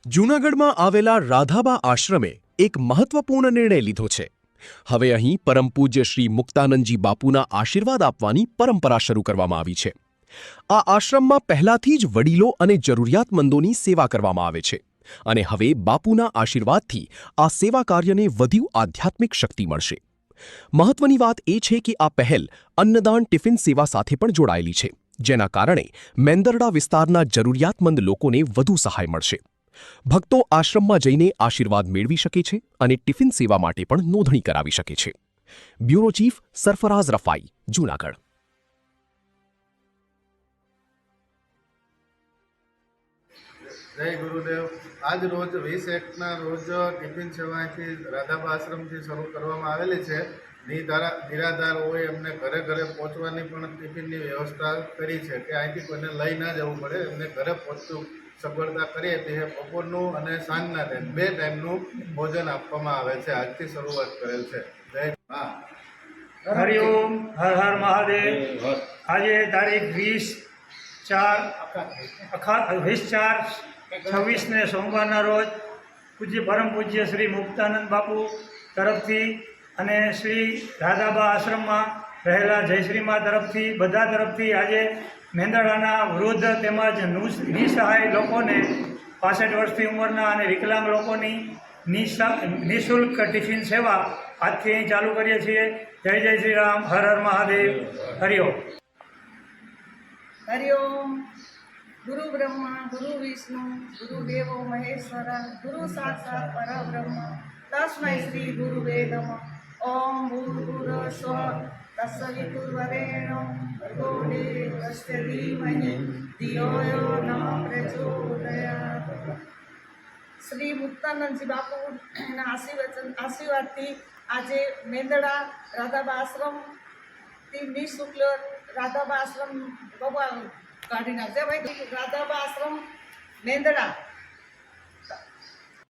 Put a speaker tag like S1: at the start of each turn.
S1: જૂનાગઢમાં આવેલા રાધાબા આશ્રમે એક મહત્વપૂર્ણ નિર્ણય લીધો છે. હવે અહીં પરમ પૂજ્ય શ્રી મુક્તાનંદજી બાપુના આશીર્વાદ આપવાની પરંપરા શરૂ કરવામાં આવી છે. આ આશ્રમમાં પહેલાથી જ વડીલો અને જરૂરિયાતમંદોની સેવા કરવામાં આવે છે અને હવે બાપુના આશીર્વાદથી આ સેવા કાર્યને વધુ આધ્યાત્મિક શક્તિ મળશે. મહત્વની વાત એ છે કે આ પહેલ અન્નદાન ટિફિન સેવા સાથે પણ જોડાયેલી છે, જેના કારણે મેંદરડા વિસ્તારના જરૂરિયાતમંદ લોકોને વધુ સહાય મળશે. ભક્તો આશ્રમમાં જઈને આશીર્વાદ મેળવી શકે છે અને ટિફિન સેવા માટે પણ નોંધણી કરાવી શકે છે. Bureau chief Sarfaraz Rafai, Junagadh.
S2: જય ગુરુદેવ. આજ રોજ 20/1 રોજ ટિફિન સેવાથી રાધાબા આશ્રમથી શરૂ કરવામાં આવેલી છે. નિરાધાર હોય એમને ઘરે ઘરે પહોંચવાની પણ ટિફિનની વ્યવસ્થા કરી છે કે અહીંથી કોઈને લઈ ના જવું પડે, એમને ઘરે પહોંચતું સગવડતા કરી આપી છે. બપોરનું અને સાંજના ટાઈમ 2 ટાઈમનું ભોજન આપવામાં આવે છે. આજથી શરૂઆત કરેલ છે. જય
S3: હરિઓમ, હર હર મહાદેવ. આજે તારીખ 20/4/26 સોમવારના રોજ પરમ પૂજ્ય શ્રી મુક્તાનંદ બાપુ તરફથી અને શ્રી રાધાબા આશ્રમમાં રહેલા જયશ્રીમા તરફથી, બધા તરફથી આજે મેંદરડાના વૃદ્ધ તેમજ નિસહાય લોકોને 65 વર્ષથી ઉંમરના અને વિકલાંગ લોકોની નિઃશુલ્ક ટિફિન સેવા આજથી અહીં ચાલુ કરીએ છીએ. જય જય શ્રી રામ, હર હર મહાદેવ. હરિઓમ.
S4: હરિઓમ. ગુરુ બ્રહ્મા ગુરુ વિષ્ણુ ગુરુદેવો મહેશ્વરા ગુરુ સાક્ષાત પરબ્રહ્મ તસ્મૈ શ્રી ગુરુવે નમઃ. ઓમ ભૂર્ભુવઃ સ્વઃ તત્સવિતુર્વરેણ્યં ભર્ગો દેવસ્ય ધીમહિ ધિયો યો ન પ્રચોદયાત. શ્રી મુક્તાનંદજી બાપુના આશીર્વાદથી આજે મેંદરડા રાધાબા આશ્રમથી નિઃશુલ્ક રાધાબા આશ્રમ ભગવાન કાઢી નાખશે ભાઈ. રાધાબા આશ્રમ મેંદરડા